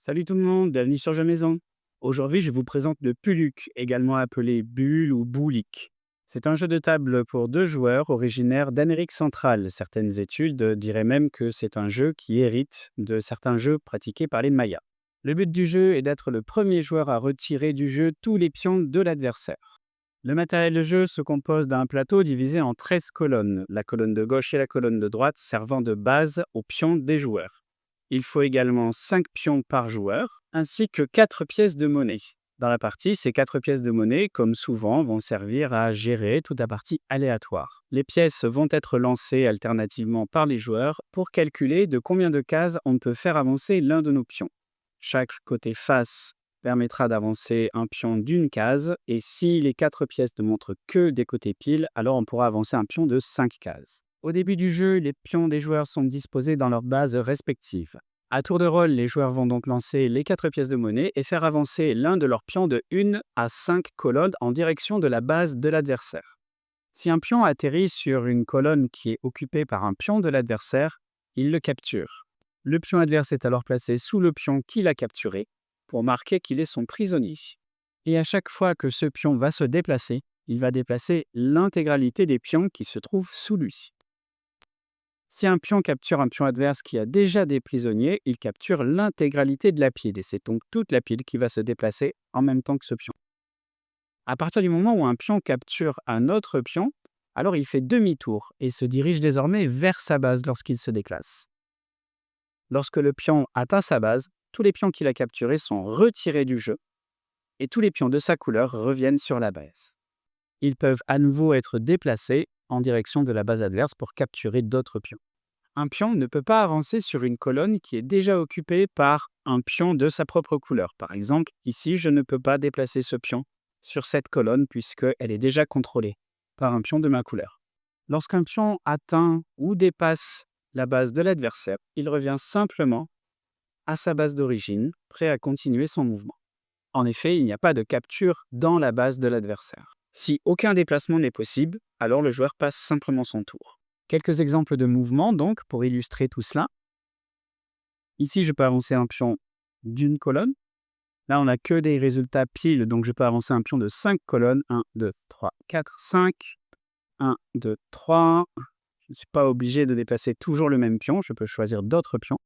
Salut tout le monde, bienvenue sur Jeux Maison. Aujourd'hui, je vous présente le Puluc, également appelé Bulle ou Boulik. C'est un jeu de table pour deux joueurs originaire d'Amérique centrale. Certaines études diraient même que c'est un jeu qui hérite de certains jeux pratiqués par les Mayas. Le but du jeu est d'être le premier joueur à retirer du jeu tous les pions de l'adversaire. Le matériel de jeu se compose d'un plateau divisé en 13 colonnes, la colonne de gauche et la colonne de droite servant de base aux pions des joueurs. Il faut également 5 pions par joueur, ainsi que 4 pièces de monnaie. Dans la partie, ces 4 pièces de monnaie, comme souvent, vont servir à gérer toute la partie aléatoire. Les pièces vont être lancées alternativement par les joueurs pour calculer de combien de cases on peut faire avancer l'un de nos pions. Chaque côté face permettra d'avancer un pion d'une case, et si les 4 pièces ne montrent que des côtés piles, alors on pourra avancer un pion de 5 cases. Au début du jeu, les pions des joueurs sont disposés dans leurs bases respectives. À tour de rôle, les joueurs vont donc lancer les 4 pièces de monnaie et faire avancer l'un de leurs pions de 1 à 5 colonnes en direction de la base de l'adversaire. Si un pion atterrit sur une colonne qui est occupée par un pion de l'adversaire, il le capture. Le pion adverse est alors placé sous le pion qu'il a capturé pour marquer qu'il est son prisonnier. Et à chaque fois que ce pion va se déplacer, il va déplacer l'intégralité des pions qui se trouvent sous lui. Si un pion capture un pion adverse qui a déjà des prisonniers, il capture l'intégralité de la pile et c'est donc toute la pile qui va se déplacer en même temps que ce pion. À partir du moment où un pion capture un autre pion, alors il fait demi-tour et se dirige désormais vers sa base lorsqu'il se déplace. Lorsque le pion atteint sa base, tous les pions qu'il a capturés sont retirés du jeu et tous les pions de sa couleur reviennent sur la base. Ils peuvent à nouveau être déplacés en direction de la base adverse pour capturer d'autres pions. Un pion ne peut pas avancer sur une colonne qui est déjà occupée par un pion de sa propre couleur. Par exemple, ici, je ne peux pas déplacer ce pion sur cette colonne puisqu'elle est déjà contrôlée par un pion de ma couleur. Lorsqu'un pion atteint ou dépasse la base de l'adversaire, il revient simplement à sa base d'origine, prêt à continuer son mouvement. En effet, il n'y a pas de capture dans la base de l'adversaire. Si aucun déplacement n'est possible, alors le joueur passe simplement son tour. Quelques exemples de mouvements donc pour illustrer tout cela. Ici, je peux avancer un pion d'une colonne. Là, on n'a que des résultats piles, donc je peux avancer un pion de 5 colonnes. 1, 2, 3, 4, 5. 1, 2, 3. Je ne suis pas obligé de déplacer toujours le même pion, je peux choisir d'autres pions.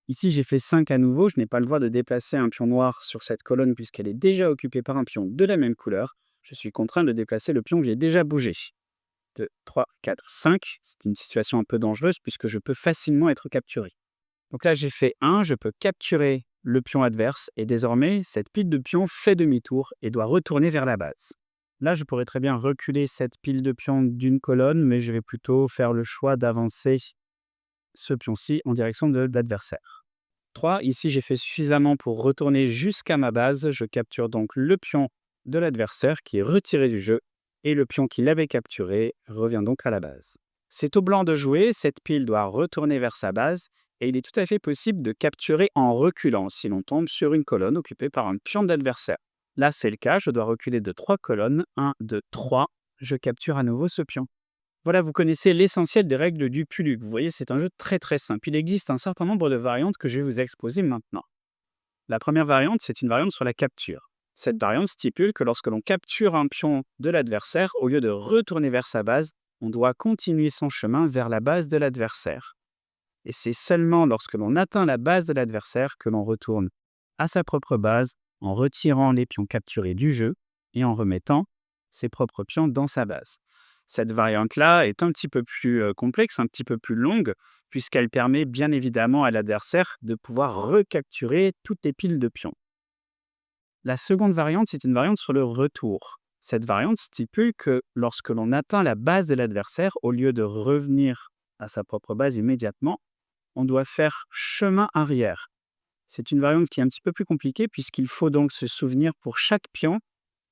Ici, j'ai fait 5 à nouveau, je n'ai pas le droit de déplacer un pion noir sur cette colonne puisqu'elle est déjà occupée par un pion de la même couleur. Je suis contraint de déplacer le pion que j'ai déjà bougé. 2, 3, 4, 5. C'est une situation un peu dangereuse puisque je peux facilement être capturé. Donc là, j'ai fait 1, je peux capturer le pion adverse et désormais, cette pile de pions fait demi-tour et doit retourner vers la base. Là, je pourrais très bien reculer cette pile de pions d'une colonne, mais je vais plutôt faire le choix d'avancer ce pion-ci en direction de l'adversaire. 3, ici j'ai fait suffisamment pour retourner jusqu'à ma base. Je capture donc le pion de l'adversaire qui est retiré du jeu et le pion qui l'avait capturé revient donc à la base. C'est au blanc de jouer, cette pile doit retourner vers sa base et il est tout à fait possible de capturer en reculant si l'on tombe sur une colonne occupée par un pion de l'adversaire. Là c'est le cas, je dois reculer de 3 colonnes, 1, 2, 3, je capture à nouveau ce pion. Voilà, vous connaissez l'essentiel des règles du Puluc. Vous voyez, c'est un jeu très très simple. Il existe un certain nombre de variantes que je vais vous exposer maintenant. La première variante, c'est une variante sur la capture. Cette variante stipule que lorsque l'on capture un pion de l'adversaire, au lieu de retourner vers sa base, on doit continuer son chemin vers la base de l'adversaire. Et c'est seulement lorsque l'on atteint la base de l'adversaire que l'on retourne à sa propre base en retirant les pions capturés du jeu et en remettant ses propres pions dans sa base. Cette variante-là est un petit peu plus complexe, un petit peu plus longue, puisqu'elle permet bien évidemment à l'adversaire de pouvoir recapturer toutes les piles de pions. La seconde variante, c'est une variante sur le retour. Cette variante stipule que lorsque l'on atteint la base de l'adversaire, au lieu de revenir à sa propre base immédiatement, on doit faire chemin arrière. C'est une variante qui est un petit peu plus compliquée puisqu'il faut donc se souvenir pour chaque pion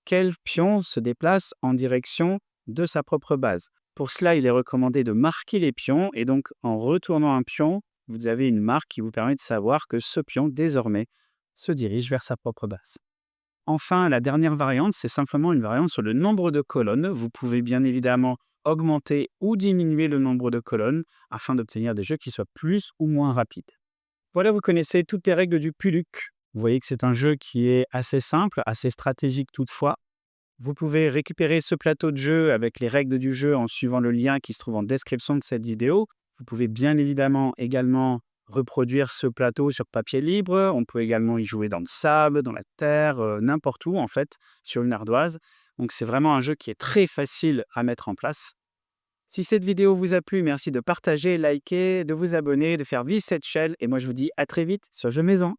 quel pion se déplace en direction de sa propre base. Pour cela, il est recommandé de marquer les pions et donc en retournant un pion, vous avez une marque qui vous permet de savoir que ce pion, désormais, se dirige vers sa propre base. Enfin, la dernière variante, c'est simplement une variante sur le nombre de colonnes. Vous pouvez bien évidemment augmenter ou diminuer le nombre de colonnes afin d'obtenir des jeux qui soient plus ou moins rapides. Voilà, vous connaissez toutes les règles du Puluc. Vous voyez que c'est un jeu qui est assez simple, assez stratégique toutefois. Vous pouvez récupérer ce plateau de jeu avec les règles du jeu en suivant le lien qui se trouve en description de cette vidéo. Vous pouvez bien évidemment également reproduire ce plateau sur papier libre. On peut également y jouer dans le sable, dans la terre, n'importe où en fait, sur une ardoise. Donc c'est vraiment un jeu qui est très facile à mettre en place. Si cette vidéo vous a plu, merci de partager, liker, de vous abonner, de faire vivre cette chaîne. Et moi je vous dis à très vite sur Jeux Maison.